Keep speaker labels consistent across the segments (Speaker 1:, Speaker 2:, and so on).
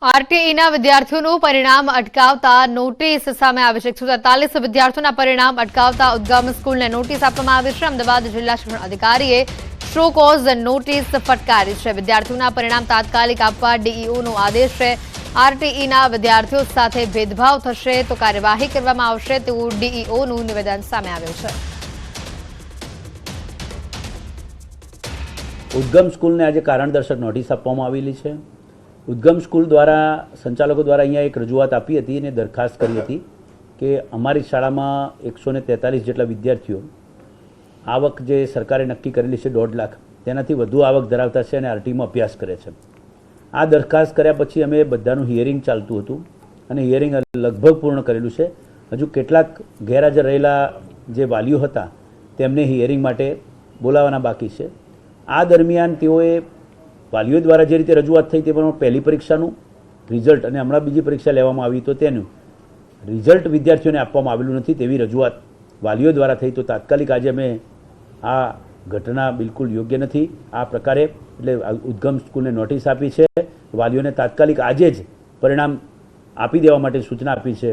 Speaker 1: આરટીઈના વિદ્યાર્થીઓનું પરિણામ અટકાવતા નોટિસ સામે આવી છે। 143 વિદ્યાર્થીઓના પરિણામ અટકાવતા ઉદ્ગમ સ્કૂલને નોટિસ આપવામાં આવી છે। અમદાવાદ જિલ્લા શિક્ષણ અધિકારીએ શો કોઝ નોટિસ ફટકારી છે। વિદ્યાર્થીઓના પરિણામ તાત્કાલિક આપવા ડીઈઓનો આદેશ છે। આરટીઈના વિદ્યાર્થીઓ સાથે ભેદભાવ થશે તો કાર્યવાહી કરવામાં આવશે તેવું ડીઈઓનું નિવેદન સામે આવ્યું છે।
Speaker 2: ઉદ્ગમ સ્કૂલને આજે કારણદર્શક નોટિસ આપવામાં આવેલી છે। ઉદ્ગમ સ્કૂલ દ્વારા સંચાલકો દ્વારા અહીંયા એક રજૂઆત આપી હતી અને દરખાસ્ત કરી હતી કે અમારી શાળામાં 143 જેટલા વિદ્યાર્થીઓ આવક જે સરકારે નક્કી કરેલી છે 1.5 લાખ તેનાથી વધુ આવક ધરાવતા છે અને આરટીમાં અભ્યાસ કરે છે। આ દરખાસ્ત કર્યા પછી અમે બધાનું હિયરિંગ ચાલતું હતું અને હિયરિંગ લગભગ પૂર્ણ કરેલું છે। હજુ કેટલાક ગેરહાજર રહેલા જે વાલીઓ હતા તેમને હિયરિંગ માટે બોલાવવાના બાકી છે। આ દરમિયાન તેઓએ વાલીઓ દ્વારા જે રીતે રજૂઆત થઈ તે પ્રમાણે પહેલી પરીક્ષાનું રિઝલ્ટ અને હમણાં બીજી પરીક્ષા લેવામાં આવી તો તેનું રિઝલ્ટ વિદ્યાર્થીઓને આપવામાં આવેલું નથી તેવી રજૂઆત વાલીઓ દ્વારા થઈ। તો તાત્કાલિક આજે અમે આ ઘટના બિલકુલ યોગ્ય નથી આ પ્રકારે એટલે ઉદ્ગમ સ્કૂલને નોટિસ આપી છે। વાલીઓને તાત્કાલિક આજે જ પરિણામ આપી દેવા માટે સૂચના આપી છે।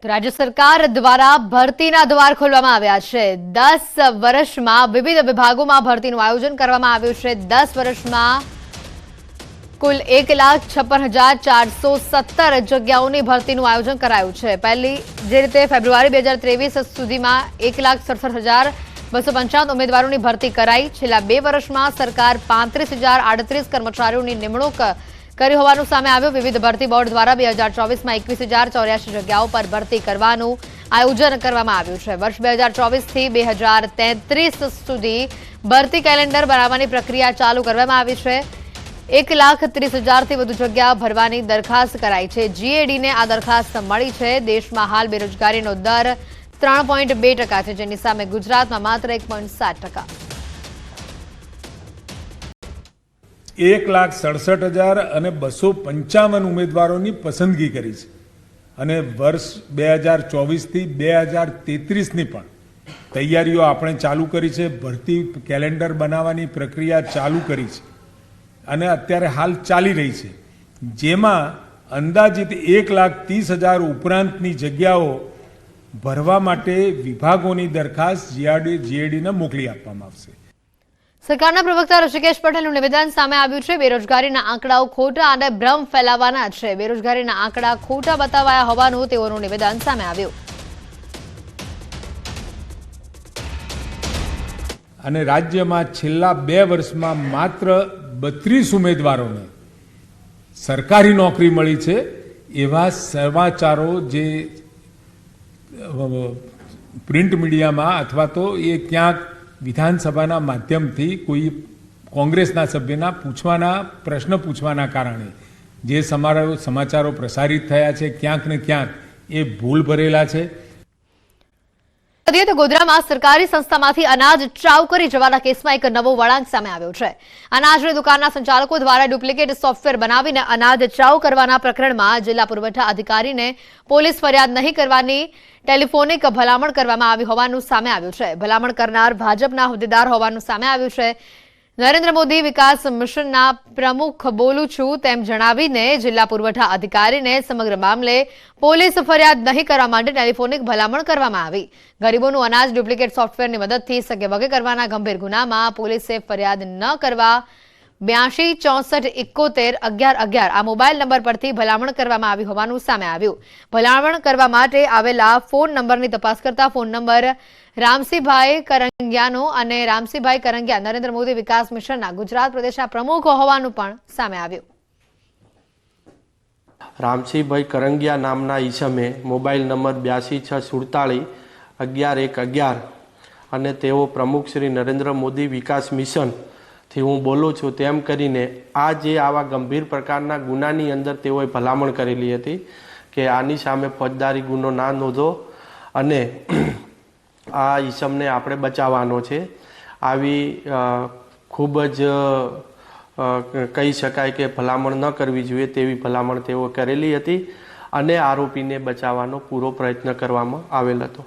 Speaker 1: રાજ્ય સરકાર દ્વારા ભરતીના દ્વાર ખોલવામાં આવ્યા છે। 10 વર્ષમાં વિવિધ વિભાગોમાં ભરતીનું આયોજન કરવામાં આવ્યું છે। 10 વર્ષમાં કુલ 1,56,417 જગ્યાઓની ભરતીનું આયોજન કરાયું છે। પહેલી જે રીતે ફેબ્રુઆરી 2023 સુધીમાં 1,67,295 ઉમેદવારોની ભરતી કરાઈ। છેલ્લા 2 વર્ષમાં સરકાર 35,038 કર્મચારીઓની નિમણૂક કરી હોવાનું સામે આવ્યું। વિવિધ ભરતી બોર્ડ દ્વારા 2024માં 21,084 જગ્યાઓ પર ભરતી કરવાનું આયોજન કરવામાં આવ્યું છે। વર્ષ 2024થી 2033 સુધી ભરતી કેલેન્ડર બનાવવાની પ્રક્રિયા ચાલુ કરવામાં આવી છે। 1,30,000થી વધુ જગ્યા ભરવાની દરખાસ્ત કરાઈ છે। જીએડીને આ દરખાસ્ત મળી છે। દેશમાં હાલ બેરોજગારીનો દર 3.2% છે, જેની સામે ગુજરાતમાં માત્ર 1.7%।
Speaker 3: 1,67,255 ઉમેદવારોની પસંદગી કરી છે અને વર્ષ 2024થી 2033ની પણ તૈયારીઓ આપણે ચાલુ કરી છે। ભરતી કેલેન્ડર બનાવવાની પ્રક્રિયા ચાલુ કરી છે અને અત્યારે હાલ ચાલી રહી છે, જેમાં અંદાજિત 1,30,000 ઉપરાંતની જગ્યાઓ ભરવા માટે વિભાગોની દરખાસ્ત જીએડીને મોકલી આપવામાં આવશે।
Speaker 1: સરકારના પ્રવક્તા ઋષિકેશ પટેલનું નિવેદન સામે આવ્યું છે। બેરોજગારીના આંકડાઓ ખોટા અને ભ્રમ ફેલાવવાના છે। બેરોજગારીના આંકડા ખોટા બતાવાયા હોવાનું તેઓનું નિવેદન સામે આવ્યું।
Speaker 3: અને રાજ્યમાં છેલ્લા 2 વર્ષમાં માત્ર 32 ઉમેદવારોને સરકારી નોકરી મળી છે એવા સમાચારો જે પ્રિન્ટ મીડિયામાં અથવા તો એ ક્યાંક વિધાનસભાના માધ્યમથી કોઈ કોંગ્રેસના સભ્યના પ્રશ્ન પૂછવાના કારણે જે સમાચારો પ્રસારિત થયા છે ક્યાંક ને ક્યાંક એ ભૂલ ભરેલા છે।
Speaker 1: ગોધરામાં સરકારી સંસ્થામાંથી અનાજ ચાઉ કરી જવાના કેસમાં એક નવો વળાંક સામે આવ્યો છે। અનાજની દુકાનના સંચાલકો દ્વારા ડુપ્લિકેટ સોફ્ટવેર બનાવીને અનાજ ચાઉ કરવાના પ્રકરણમાં જિલ્લા પુરવઠા અધિકારીને પોલીસ ફરિયાદ નહીં કરવાની ટેલિફોનિક ભલામણ કરવામાં આવી હોવાનું સામે આવ્યું છે। ભલામણ કરનાર ભાજપના હોદ્દેદાર હોવાનું સામે આવ્યું છે। નરેન્દ્ર મોદી વિકાસ મિશનના પ્રમુખ બોલું છું તેમ જણાવીને જિલ્લા પુરવઠા અધિકારીને સમગ્ર મામલે પોલીસ ફરિયાદ નહીં કરવા માટે ટેલિફોનિક ભલામણ કરવામાં આવી। ગરીબોનું અનાજ ડુપ્લિકેટ સોફ્ટવેરની મદદથી સગેવગે કરવાના ગંભીર ગુનામાં પોલીસે ફરિયાદ ન કરવા 8264711111 આ મોબાઈલ નંબર પરથી ભલામણ કરવામાં આવી હોવાનું સામે આવ્યું। ભલામણ કરવા માટે આવેલા ફોન નંબરની તપાસ કરતા ફોન નંબર રામસિંહભાઈ કરંગિયાનો અને રામસિંહભાઈ કરંગિયા નરેન્દ્ર મોદી વિકાસ મિશનના ગુજરાત પ્રદેશના પ્રમુખ હોવાનું પણ સામે આવ્યું।
Speaker 4: રામસિંહભાઈ કરંગિયા નામના ઈસમે મોબાઈલ નંબર 8264411111 અને તેઓ પ્રમુખ શ્રી નરેન્દ્ર મોદી વિકાસ મિશન થી હું બોલું છું તેમ કરીને આ જે આવા ગંભીર પ્રકારના ગુનાની અંદર તેઓએ ભલામણ કરેલી હતી કે આની સામે ફોજદારી ગુનો ના નોંધો અને આ ઈસમને આપણે બચાવવાનો છે। આવી ખૂબ જ કહી શકાય કે ભલામણ ન કરવી જોઈએ તેવી ભલામણ તેઓ કરેલી હતી અને આરોપીને બચાવવાનો પૂરો પ્રયત્ન કરવામાં આવેલ હતો।